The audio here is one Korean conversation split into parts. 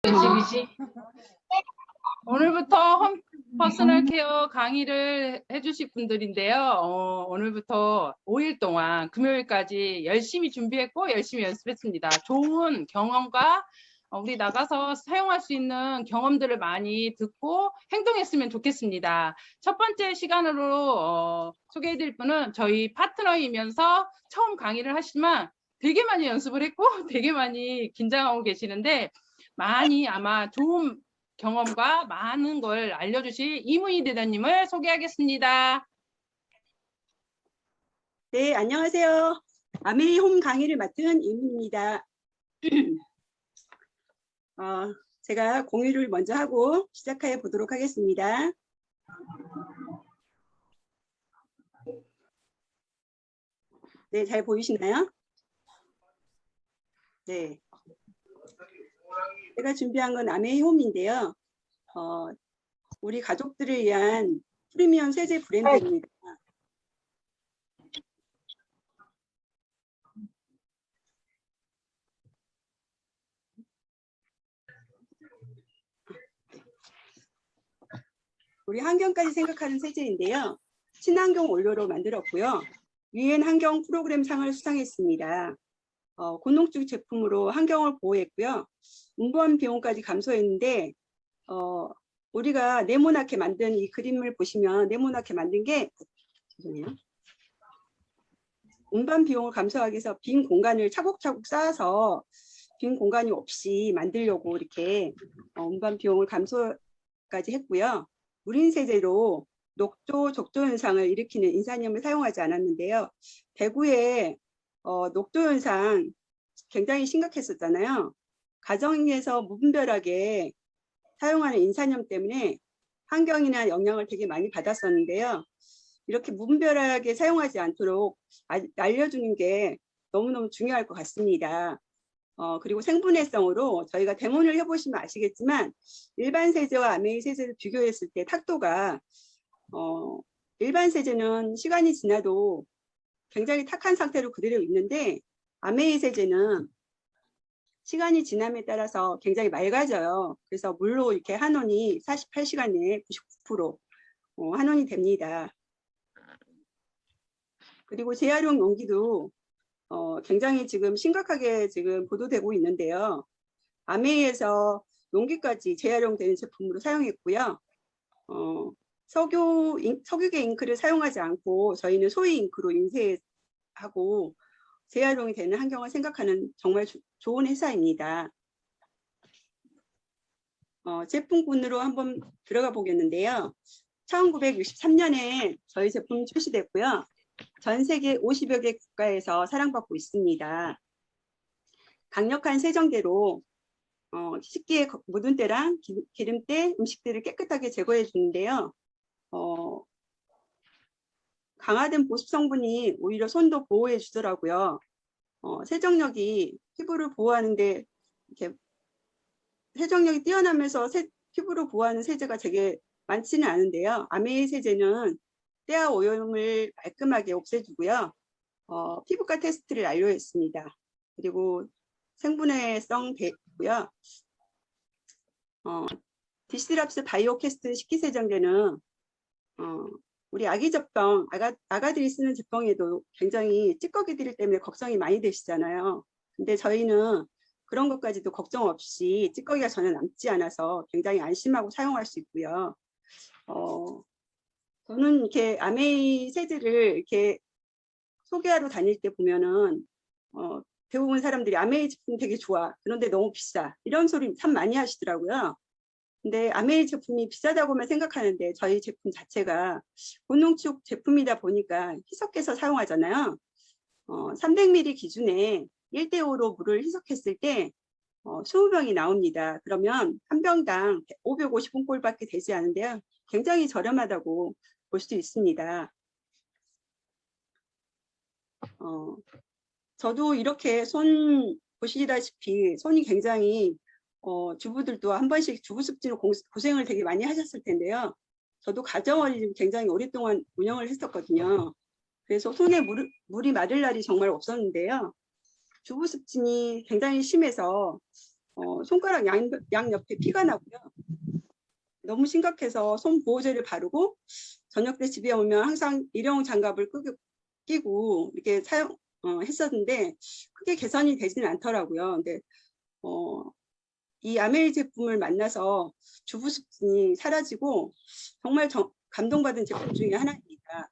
연습이지. 오늘부터 홈 퍼스널 케어 강의를 해주실 분들인데요. 오늘부터 5일 동안 금요일까지 열심히 준비했고 열심히 연습했습니다. 좋은 경험과 우리 나가서 사용할 수 있는 경험들을 많이 듣고 행동했으면 좋겠습니다. 첫 번째 시간으로 소개해드릴 분은 저희 파트너이면서 처음 강의를 하시지만 되게 많이 연습을 했고 되게 많이 긴장하고 계시는데 많이 아마 좋은 경험과 많은 걸 알려주실 이문희 대단님을 소개하겠습니다. 네, 안녕하세요. 아메이 홈 강의를 맡은 이문희입니다. 제가 공유를 먼저 하고 시작해 보도록 하겠습니다. 네, 잘 보이시나요? 네. 제가 준비한 건 아메이 홈인데요. 우리 가족들을 위한 프리미엄 세제 브랜드입니다. 우리 환경까지 생각하는 세제인데요. 친환경 원료로 만들었고요. 유엔 환경 프로그램 상을 수상했습니다. 고농축 제품으로 환경을 보호했고요. 운반 비용까지 감소했는데 우리가 네모나게 만든 이 그림을 보시면 네모나게 만든 게 죄송해요. 운반 비용을 감소하기 위해서 빈 공간을 차곡차곡 쌓아서 빈 공간이 없이 만들려고 이렇게 운반 비용을 감소까지 했고요. 무린 세제로 녹조, 적조 현상을 일으키는 인산염을 사용하지 않았는데요. 대구에 녹조 현상 굉장히 심각했었잖아요. 가정에서 무분별하게 사용하는 인산염 때문에 환경이나 영향을 되게 많이 받았었는데요. 이렇게 무분별하게 사용하지 않도록 알려주는 게 너무너무 중요할 것 같습니다. 그리고 생분해성으로 저희가 데모를 해보시면 아시겠지만 일반 세제와 아메이 세제를 비교했을 때 탁도가 일반 세제는 시간이 지나도 굉장히 탁한 상태로 그대로 있는데 아메이 세제는 시간이 지남에 따라서 굉장히 맑아져요. 그래서 물로 이렇게 한온이 48시간 내에 99% 한온이 됩니다. 그리고 재활용 용기도 굉장히 지금 심각하게 지금 보도되고 있는데요. 아메이에서 용기까지 재활용되는 제품으로 사용했고요. 석유계 잉크를 사용하지 않고 저희는 소위 잉크로 인쇄하고 재활용이 되는 환경을 생각하는 정말 좋은 회사입니다. 제품군으로 한번 들어가 보겠는데요. 1963년에 저희 제품이 출시됐고요. 전 세계 50여 개 국가에서 사랑받고 있습니다. 강력한 세정제로 식기에 묻은 때랑 기름때 음식들을 깨끗하게 제거해 주는데요. 강화된 보습 성분이 오히려 손도 보호해 주더라고요. 세정력이 피부를 보호하는데 이렇게 세정력이 뛰어나면서 피부를 보호하는 세제가 되게 많지는 않은데요. 아메이 세제는 때와 오염을 깔끔하게 없애주고요. 피부과 테스트를 완료했습니다. 그리고 생분해성 되고요. 디스랍스 바이오캐스트 식기세정제는 우리 아기 젖병, 아가들이 쓰는 젖병에도 굉장히 찌꺼기들 때문에 걱정이 많이 되시잖아요. 근데 저희는 그런 것까지도 걱정 없이 찌꺼기가 전혀 남지 않아서 굉장히 안심하고 사용할 수 있고요. 저는 이렇게 아메이 세제를 이렇게 소개하러 다닐 때 보면은 대부분 사람들이 아메이 제품 되게 좋아. 그런데 너무 비싸. 이런 소리 참 많이 하시더라고요. 근데 아메이 제품이 비싸다고만 생각하는데 저희 제품 자체가 고농축 제품이다 보니까 희석해서 사용하잖아요. 300ml 기준에 1대5로 물을 희석했을 때 20병이 나옵니다. 그러면 한 병당 550원꼴밖에 되지 않은데요. 굉장히 저렴하다고 볼 수 있습니다. 저도 이렇게 손 보시다시피 손이 굉장히 주부들도 한 번씩 주부 습진으로 고생을 되게 많이 하셨을 텐데요. 저도 가정어린이집을 굉장히 오랫동안 운영을 했었거든요. 그래서 손에 물이 마를 날이 정말 없었는데요. 주부 습진이 굉장히 심해서 손가락 양옆에 피가 나고요. 너무 심각해서 손 보호제를 바르고 저녁 때 집에 오면 항상 일회용 장갑을 끼고 이렇게 했었는데 크게 개선이 되지는 않더라고요. 근데 이 아메이 제품을 만나서 주부습진이 사라지고 정말 감동받은 제품 중에 하나입니다.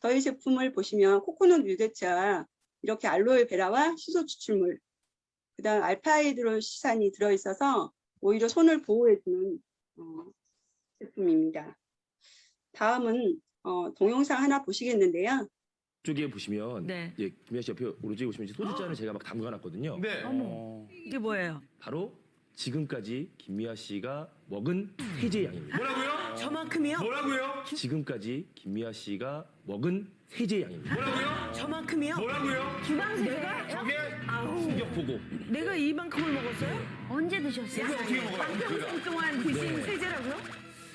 저희 제품을 보시면 코코넛 유대차, 이렇게 알로에베라와 시소 추출물, 그다음 알파이드로시산이 들어있어서 오히려 손을 보호해주는 제품입니다. 다음은 동영상 하나 보시겠는데요. 쪽에 보시면 네. 예, 김미아 씨 옆에 오른쪽에 보시면 소주잔을 제가 막 담가놨거든요. 네. 어머. 이게 뭐예요? 바로 지금까지 김미아 씨가 먹은 세제 양입니다. 뭐라고요? 저만큼이요? 뭐라고요? 지금까지 김미아 씨가 먹은 세제 양입니다. 뭐라고요? 저만큼이요? 뭐라고요? 내가 저게 충격 보고. 내가 이만큼을 먹었어요? 언제 드셨어요? 이거 어떻게 먹어요? 평생 동안 드신 세제라고요?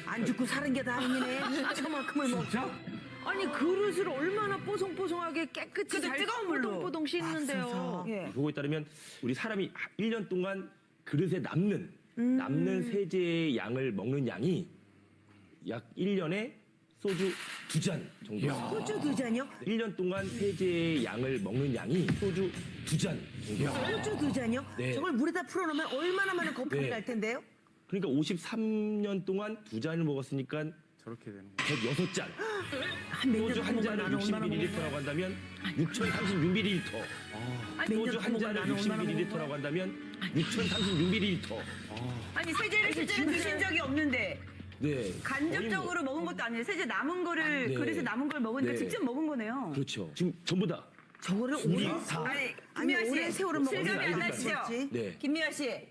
안 죽고 사는 게 다행이네. 저만큼을 먹자. 아니 그릇을 얼마나 뽀송뽀송하게 깨끗이 잘 뜨거운 물로 뽀동뽀동 씻는데요. 예. 보고에 따르면 우리 사람이 1년 동안 그릇에 남는 세제의 양을 먹는 양이 약 1년에 소주 2잔 정도. 소주 2잔이요? 1년 동안 세제의 양을 먹는 양이 소주 2잔 정도. 소주 2잔이요? 네. 저걸 물에다 풀어놓으면 얼마나 많은 거품이 네. 날 텐데요? 그러니까 53년 동안 2잔을 먹었으니까 저렇게 되는 거. 106잔. 한몇 소주 한 잔을 나는 얼마나 60ml라고 한다면 6036ml. 소주 한 잔을 60ml라고 한다면 6036ml. 아니 세제를 실제로 드신 적이 없는데 네. 간접적으로 먹은 것도 아니에요. 세제 남은 거를 네. 그릇에 남은 걸 먹으니까 네. 직접 먹은 거네요. 그렇죠. 지금 전부 다. 저거를 우리 오래 다. 아니 아니 김미아 씨 오랜 세월을 먹어서 실감이 안 나시죠? 알겠지? 네. 김미아 씨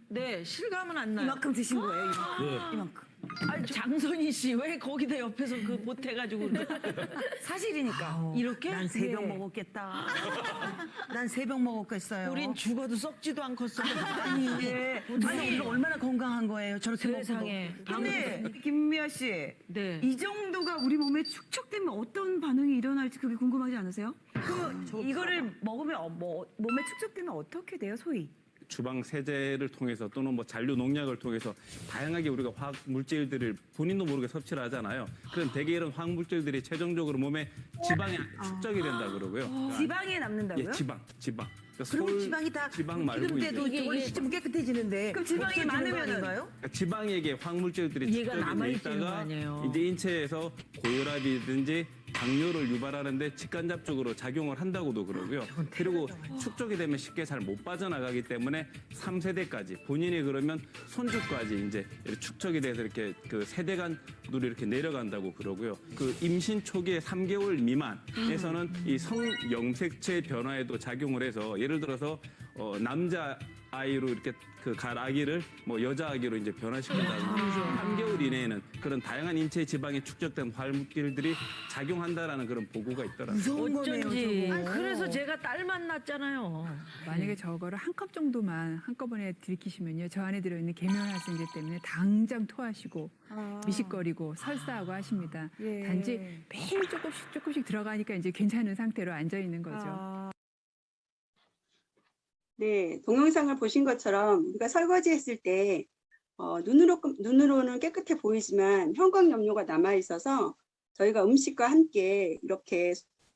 네, 실감은 안 나요. 이만큼 드신 거예요. 네. 이만큼. 아니, 장선희 씨 왜 거기다 옆에서 그 못해가지고 사실이니까. 이렇게? 난 3병 네. 먹었겠다. 난 3병 먹었겠어요. 우린 죽어도 썩지도 않겠어. 아니 이게 아니 우리가 얼마나 건강한 거예요. 저렇게 세상에. 먹어도. 근데 김미아 씨. 네. 이 정도가 우리 몸에 축적되면 어떤 반응이 일어날지 그게 궁금하지 않으세요? 이거를 먹으면 몸에 축적되면 어떻게 돼요, 소위? 주방 세제를 통해서 또는 뭐 잔류 농약을 통해서 다양하게 우리가 화학 물질들을 본인도 모르게 섭취를 하잖아요. 그럼 대개 이런 화학 물질들이 최종적으로 몸에 지방에 축적이 된다 그러고요. 지방에 남는다고요? 예, 지방. 그러니까 그럼 지방이 다 지방 말고 기름 이제 때도 저걸 씻으면 깨끗해지는데 그럼 지방이 없어지는 거 많으면은? 아닌가요? 그러니까 지방에게 화학물질들이 얘가 축적이 돼 남아있는 거 있다가 아니에요. 이제 인체에서 고혈압이든지 당뇨를 유발하는데 직간접적으로 작용을 한다고도 그러고요. 그리고 축적이 되면 쉽게 잘 못 빠져나가기 때문에 3세대까지 본인이 그러면 손주까지 이제 이렇게 축적이 돼서 이렇게 그 세대 간으로 이렇게 내려간다고 그러고요. 그 임신 초기에 3개월 미만에서는 이 성염색체 변화에도 작용을 해서 예를 들어서 남자 아이로 이렇게 그 갈 아기를 뭐 여자 아기로 이제 변화시킨다든지 3개월 이내에는 그런 다양한 인체 지방에 축적된 화학물질들이 작용한다라는 그런 보고가 있더라고요. 무서운 거네요, 어쩐지. 저거. 그래서 제가 딸만 낳았잖아요. 만약에 저거를 한 컵 정도만 한꺼번에 들이키시면요. 저 안에 들어있는 계면활성제 때문에 당장 토하시고 미식거리고 설사하고 하십니다. 예. 단지 매일 조금씩 들어가니까 이제 괜찮은 상태로 앉아 있는 거죠. 네, 동영상을 보신 것처럼 우리가 설거지 했을 때 눈으로는 깨끗해 보이지만 형광염료가 남아 있어서 저희가 음식과 함께 이렇게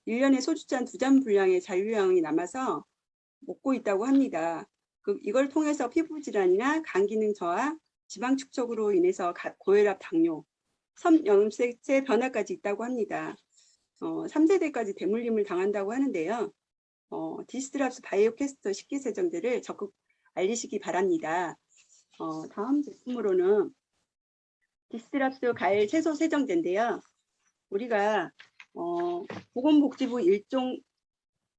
1년에 소주잔 2잔 분량의 잔류량이 남아서 먹고 있다고 합니다. 이걸 통해서 피부 질환이나 간 기능 저하, 지방 축적으로 인해서 고혈압, 당뇨, 성염색체 변화까지 있다고 합니다. 3세대까지 대물림을 당한다고 하는데요. 디스트랍스 바이오캐스터 식기세정제를 적극 알리시기 바랍니다. 다음 제품으로는 디스트랍스 가일 채소 세정제인데요. 우리가 보건복지부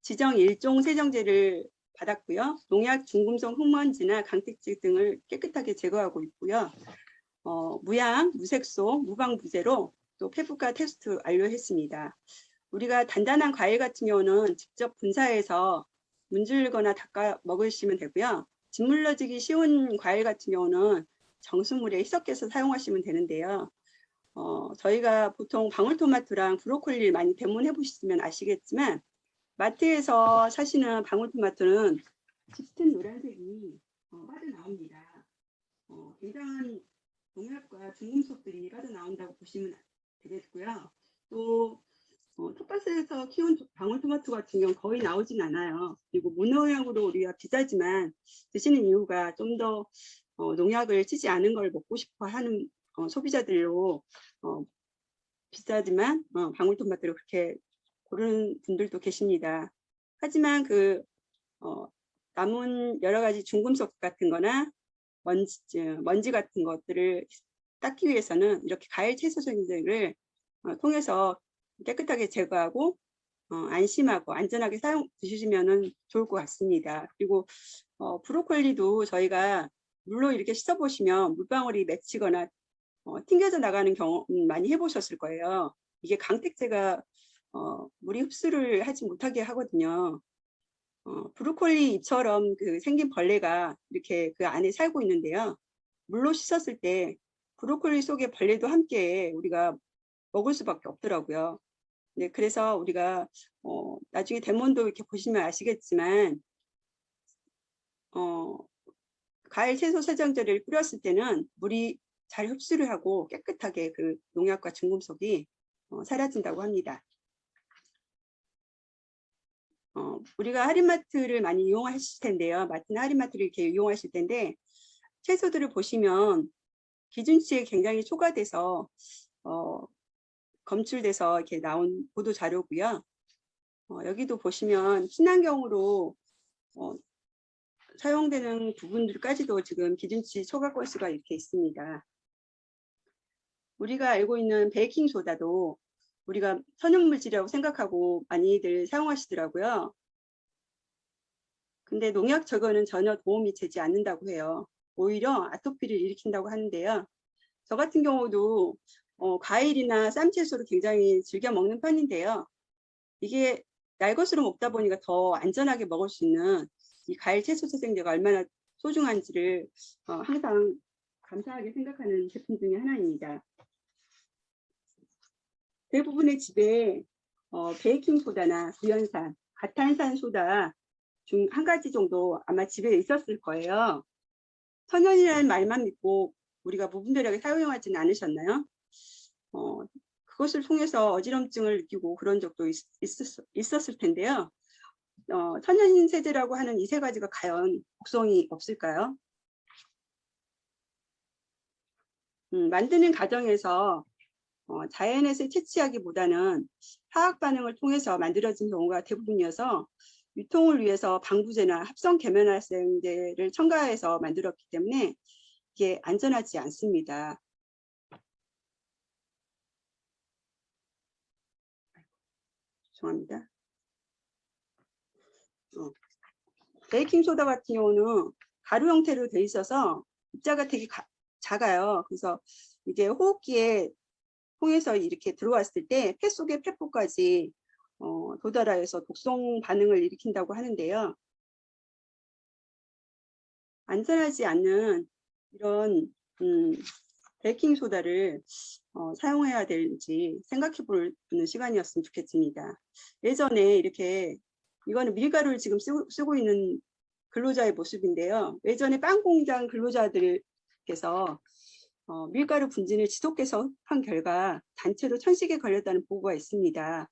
지정 1종 세정제를 받았고요. 농약, 중금속 흙먼지나 강택질 등을 깨끗하게 제거하고 있고요. 무향, 무색소, 무방부제로 또 페프카 테스트 완료했습니다. 우리가 단단한 과일 같은 경우는 직접 분사해서 문질거나 닦아 먹으시면 되고요. 짓물러지기 쉬운 과일 같은 경우는 정수물에 희석해서 사용하시면 되는데요. 저희가 보통 방울토마토랑 브로콜리를 많이 배문해 보시면 아시겠지만 마트에서 사시는 방울토마토는 짙은 노란색이 빠져나옵니다. 굉장한 농약과 중금속들이 빠져나온다고 보시면 되겠고요. 또 텃밭에서 키운 방울토마토 같은 경우는 거의 나오진 않아요. 그리고 무농약으로 우리가 비싸지만 드시는 이유가 좀 더 농약을 치지 않은 걸 먹고 싶어 하는 소비자들로 비싸지만 방울토마토를 그렇게 고르는 분들도 계십니다. 하지만 남은 여러 가지 중금속 같은 거나 먼지 같은 것들을 닦기 위해서는 이렇게 과일 채소 생제를 통해서 깨끗하게 제거하고 안심하고 안전하게 드시면 좋을 것 같습니다. 그리고 브로콜리도 저희가 물로 이렇게 씻어보시면 물방울이 맺히거나 튕겨져 나가는 경우 많이 해보셨을 거예요. 이게 강택제가 물이 흡수를 하지 못하게 하거든요. 브로콜리 잎처럼 생긴 벌레가 이렇게 그 안에 살고 있는데요. 물로 씻었을 때 브로콜리 속에 벌레도 함께 우리가 먹을 수밖에 없더라고요. 네, 그래서 우리가 나중에 대몬도 이렇게 보시면 아시겠지만 과일 채소 세정제를 뿌렸을 때는 물이 잘 흡수를 하고 깨끗하게 그 농약과 중금속이 사라진다고 합니다. 우리가 할인마트를 많이 이용하실 텐데요. 마트나 할인마트를 이렇게 이용하실 텐데 채소들을 보시면 기준치에 굉장히 초과돼서 검출돼서 이렇게 나온 보도 자료고요. 여기도 보시면 친환경으로 사용되는 부분들까지도 지금 기준치 초과 건수가 이렇게 있습니다. 우리가 알고 있는 베이킹 소다도 우리가 천연물질이라고 생각하고 많이들 사용하시더라고요. 근데 농약 제거는 전혀 도움이 되지 않는다고 해요. 오히려 아토피를 일으킨다고 하는데요. 저 같은 경우도 과일이나 쌈채소를 굉장히 즐겨 먹는 편인데요. 이게 날 것으로 먹다 보니까 더 안전하게 먹을 수 있는 이 과일 채소 세정제가 얼마나 소중한지를 항상 감사하게 생각하는 제품 중에 하나입니다. 대부분의 집에 베이킹 소다나 구연산, 과탄산 소다 중 한 가지 정도 아마 집에 있었을 거예요. 천연이라는 말만 믿고 우리가 무분별하게 사용하지는 않으셨나요? 그것을 통해서 어지럼증을 느끼고 그런 적도 있었을 텐데요. 천연 세제라고 하는 이 세 가지가 과연 복성이 없을까요? 만드는 과정에서 자연에서 채취하기보다는 화학 반응을 통해서 만들어진 경우가 대부분이어서 유통을 위해서 방부제나 합성 계면활성제를 첨가해서 만들었기 때문에 이게 안전하지 않습니다. 죄송합니다. 베이킹 소다 같은 경우는 가루 형태로 돼 있어서 입자가 되게 작아요. 그래서 이게 호흡기에 통해서 이렇게 들어왔을 때 폐 속의 폐포까지 도달하여서 독성 반응을 일으킨다고 하는데요. 안전하지 않는 이런 베이킹 소다를 사용해야 될지 생각해 보는 시간이었으면 좋겠습니다. 예전에 이렇게 이거는 밀가루를 지금 쓰고 있는 근로자의 모습인데요. 예전에 빵 공장 근로자들께서 밀가루 분진을 지속해서 한 결과 단체로 천식에 걸렸다는 보고가 있습니다.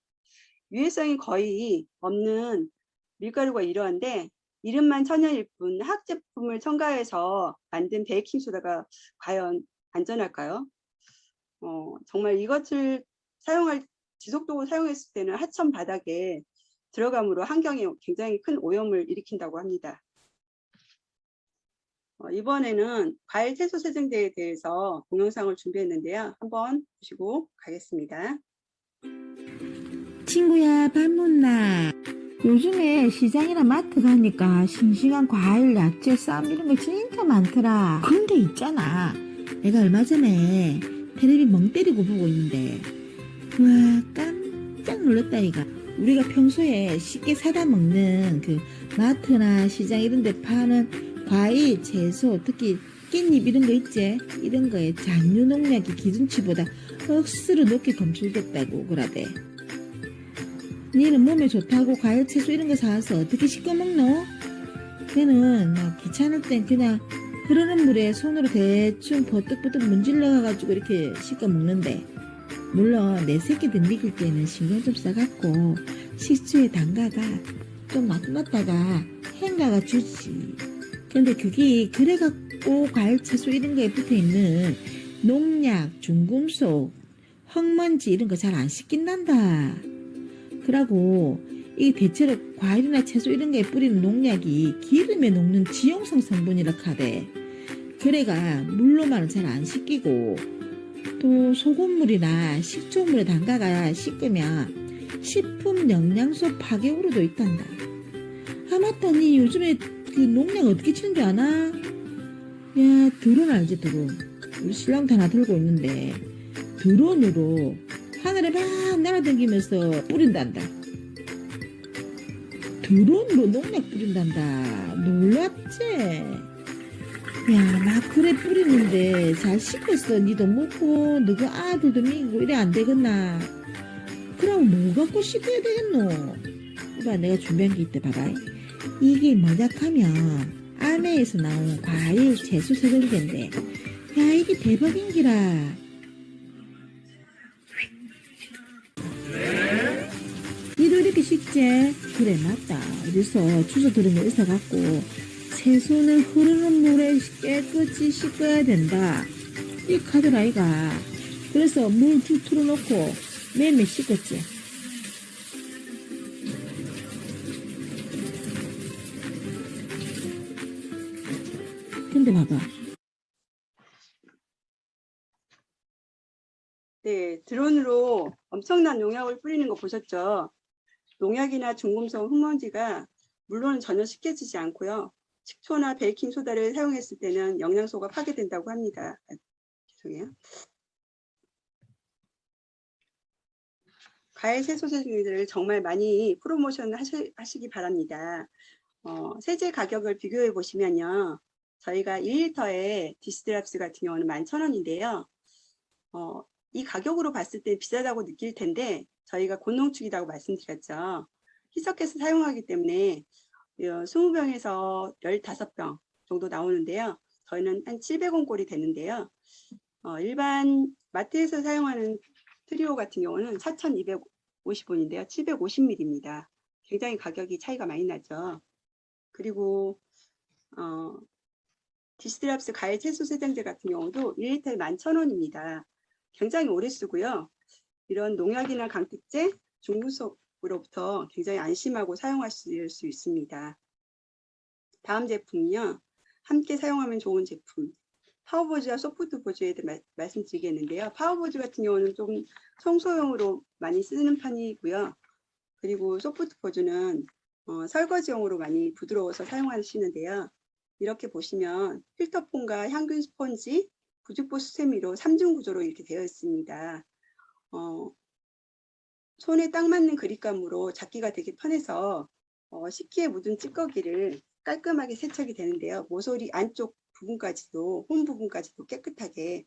유해성이 거의 없는 밀가루가 이러한데 이름만 천연일 뿐 화학 제품을 첨가해서 만든 베이킹 소다가 과연 안전할까요? 정말 이것을 지속적으로 사용했을 때는 하천 바닥에 들어감으로 환경에 굉장히 큰 오염을 일으킨다고 합니다. 이번에는 과일 채소 세정제에 대해서 동영상을 준비했는데요. 한번 보시고 가겠습니다. 친구야, 밥 먹나? 요즘에 시장이나 마트 가니까 싱싱한 과일, 야채, 쌈 이런 거 진짜 많더라. 근데 있잖아, 내가 얼마 전에 텔레비 멍 때리고 보고 있는데 와, 깜짝 놀랐다 이가. 우리가 평소에 쉽게 사다 먹는 그 마트나 시장 이런 데 파는 과일, 채소, 특히 깻잎 이런 거 있지? 이런 거에 잔류 농약이 기준치보다 억수로 높게 검출됐다고 그러대. 니는 몸에 좋다고 과일, 채소 이런 거 사와서 어떻게 씻겨 먹노? 걔는 막 귀찮을 땐 그냥 흐르는 물에 손으로 대충 버뜩버뜩 문질러가지고 이렇게 씻어 먹는데, 물론 내 새끼들 먹일 때는 신경 좀 써갖고 식초에 담가가 좀 놔뒀다가 헹가가 주지. 근데 그게 그래갖고 과일 채소 이런 거에 붙어있는 농약, 중금속, 흙먼지 이런 거 잘 안 씻긴단다. 그러고 이 대체로 과일이나 채소 이런 거에 뿌리는 농약이 기름에 녹는 지용성 성분이라 하대. 그래가 물로만은 잘 안 씻기고, 또 소금물이나 식초물에 담가가 씻으면 식품 영양소 파괴우려도 있단다. 아 맞다, 니 요즘에 그 농약 어떻게 치는 줄 아나? 야, 드론 알지, 드론. 우리 신랑도 하나 들고 있는데 드론으로 하늘에 막 날아다니면서 뿌린단다. 드론으로 농약 뿌린단다. 놀랍지? 야, 막 그래 뿌리는데 잘 씻겠어. 니도 먹고 너그 아들도 먹이고 이래 안 되겠나? 그럼 뭐 갖고 씻어야 되겠노? 이봐, 내가 준비한 게 있다. 봐봐. 이게 뭐작하면 아메에서 나온 과일 채소 세정제인데, 야, 이게 대박인기라. 니도 이렇게 씻지? 그래, 맞다. 그래서 주소 들은 거 있어갖고 채소는 흐르는 물에 깨끗이 씻어야 된다. 이 카드라, 이가. 그래서 물 툭 틀어놓고 매매 씻었지. 근데 봐봐. 네, 드론으로 엄청난 농약을 뿌리는 거 보셨죠? 농약이나 중금속, 흙먼지가 물론 전혀 씻겨지지 않고요. 식초나 베이킹 소다를 사용했을 때는 영양소가 파괴된다고 합니다. 죄송해요. 과일 채소 세정제를 정말 많이 프로모션 하시기 바랍니다. 세제 가격을 비교해 보시면요. 저희가 1리터에 디스드랍스 같은 경우는 11,000원인데요. 이 가격으로 봤을 때 비싸다고 느낄 텐데 저희가 곤농축이라고 말씀드렸죠. 희석해서 사용하기 때문에 20병에서 15병 정도 나오는데요. 저희는 한 700원 꼴이 되는데요. 일반 마트에서 사용하는 트리오 같은 경우는 4,250원인데요. 750ml입니다. 굉장히 가격이 차이가 많이 나죠. 그리고 디스드랍스 과일 채소 세정제 같은 경우도 1리터에 11,000원입니다. 굉장히 오래 쓰고요. 이런 농약이나 강택제, 중금속으로부터 굉장히 안심하고 사용하실 수 있습니다. 다음 제품은요. 함께 사용하면 좋은 제품. 파워보즈와 소프트보즈에 대해 말씀드리겠는데요. 파워보즈 같은 경우는 좀 청소용으로 많이 쓰는 편이고요. 그리고 소프트보즈는 설거지용으로 많이 부드러워서 사용하시는데요. 이렇게 보시면 필터폰과 향균 스펀지, 부직포 수세미로 3중 구조로 이렇게 되어 있습니다. 손에 딱 맞는 그립감으로 잡기가 되게 편해서 식기에 묻은 찌꺼기를 깔끔하게 세척이 되는데요. 모서리 안쪽 부분까지도, 홈 부분까지도 깨끗하게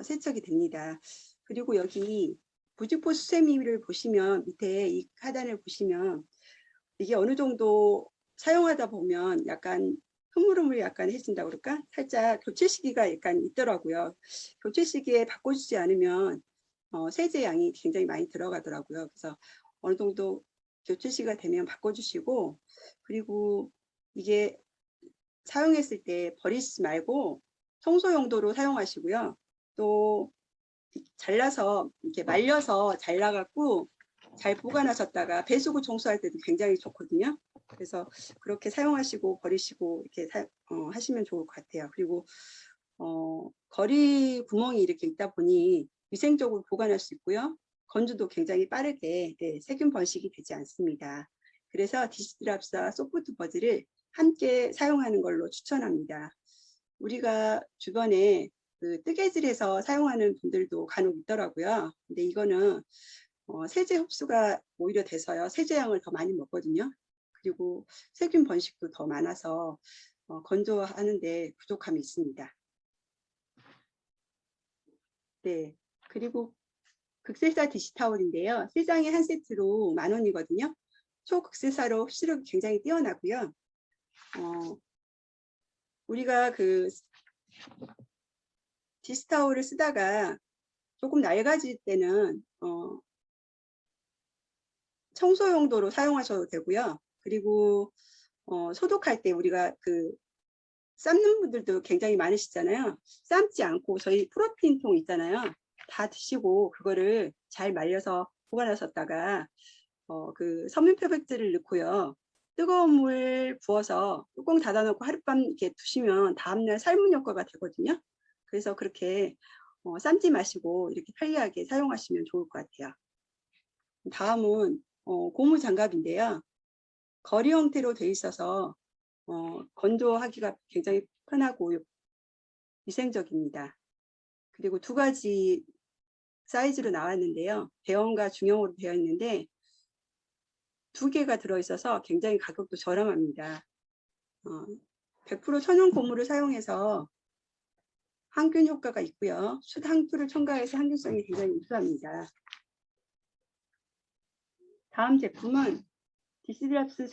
세척이 됩니다. 그리고 여기 부직포 수세미를 보시면 밑에 이 하단을 보시면 이게 어느 정도 사용하다 보면 약간 흐물흐물 약간 해진다고 그럴까? 살짝 교체 시기가 약간 있더라고요. 교체 시기에 바꿔주지 않으면 세제 양이 굉장히 많이 들어가더라고요. 그래서 어느 정도 교체 시기가 되면 바꿔주시고, 그리고 이게 사용했을 때 버리지 말고 청소 용도로 사용하시고요. 또 잘라서 이렇게 말려서 잘라갖고 잘 보관하셨다가 배수구 청소할 때도 굉장히 좋거든요. 그래서 그렇게 사용하시고 버리시고 이렇게 하시면 좋을 것 같아요. 그리고 거리 구멍이 이렇게 있다 보니 위생적으로 보관할 수 있고요. 건조도 굉장히 빠르게 세균 번식이 되지 않습니다. 그래서 디스드랍스와 소프트버즈를 함께 사용하는 걸로 추천합니다. 우리가 주변에 그 뜨개질해서 사용하는 분들도 간혹 있더라고요. 근데 이거는 세제 흡수가 오히려 돼서요. 세제량을 더 많이 먹거든요. 그리고 세균 번식도 더 많아서 건조하는데 부족함이 있습니다. 네, 그리고 극세사 디시타올인데요. 3장에 한 세트로 10,000원이거든요. 초극세사로 흡수력이 굉장히 뛰어나고요. 우리가 그 디스타올을 쓰다가 조금 낡아질 때는 청소 용도로 사용하셔도 되고요. 그리고 소독할 때 우리가 그 삶는 분들도 굉장히 많으시잖아요. 삶지 않고 저희 프로틴 통 있잖아요. 다 드시고 그거를 잘 말려서 보관하셨다가 그 섬유 표백제를 넣고요. 뜨거운 물 부어서 뚜껑 닫아놓고 하룻밤 이렇게 두시면 다음날 삶은 효과가 되거든요. 그래서 그렇게 삶지 마시고 이렇게 편리하게 사용하시면 좋을 것 같아요. 다음은 고무 장갑인데요. 거리 형태로 되어 있어서 건조하기가 굉장히 편하고 위생적입니다. 그리고 두 가지 사이즈로 나왔는데요. 대형과 중형으로 되어 있는데 두 개가 들어있어서 굉장히 가격도 저렴합니다. 100% 천연 고무를 사용해서 항균 효과가 있고요. 숯항투를 첨가해서 항균성이 굉장히 우수합니다. 다음 제품은 디시드랍스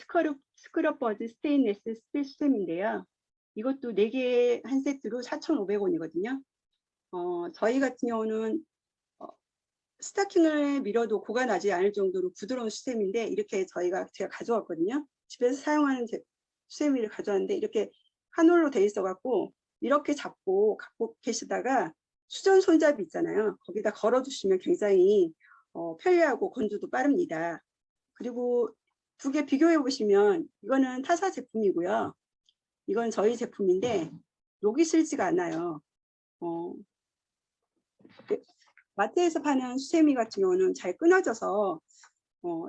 스크럽버드 스테인레스 스틸 수세미인데요. 이것도 4개 한 세트로 4,500원이거든요. 저희 같은 경우는 스타킹을 밀어도 고가 나지 않을 정도로 부드러운 수세미인데 이렇게 제가 가져왔거든요. 집에서 사용하는 수세미를 가져왔는데 이렇게 한 올로 돼 있어 갖고 이렇게 잡고 갖고 계시다가 수전 손잡이 있잖아요. 거기다 걸어주시면 굉장히 편리하고 건조도 빠릅니다. 그리고 두 개 비교해 보시면 이거는 타사 제품이고요. 이건 저희 제품인데 녹이 슬지가 않아요. 마트에서 파는 수세미 같은 경우는 잘 끊어져서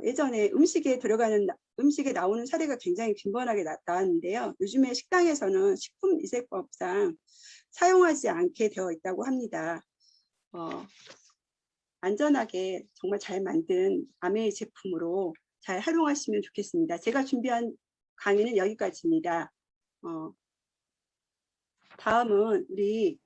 예전에 음식에 나오는 사례가 굉장히 빈번하게 나왔는데요. 요즘에 식당에서는 식품위생법상 사용하지 않게 되어 있다고 합니다. 안전하게 정말 잘 만든 아메이 제품으로 잘 활용하시면 좋겠습니다. 제가 준비한 강의는 여기까지입니다. 다음은 우리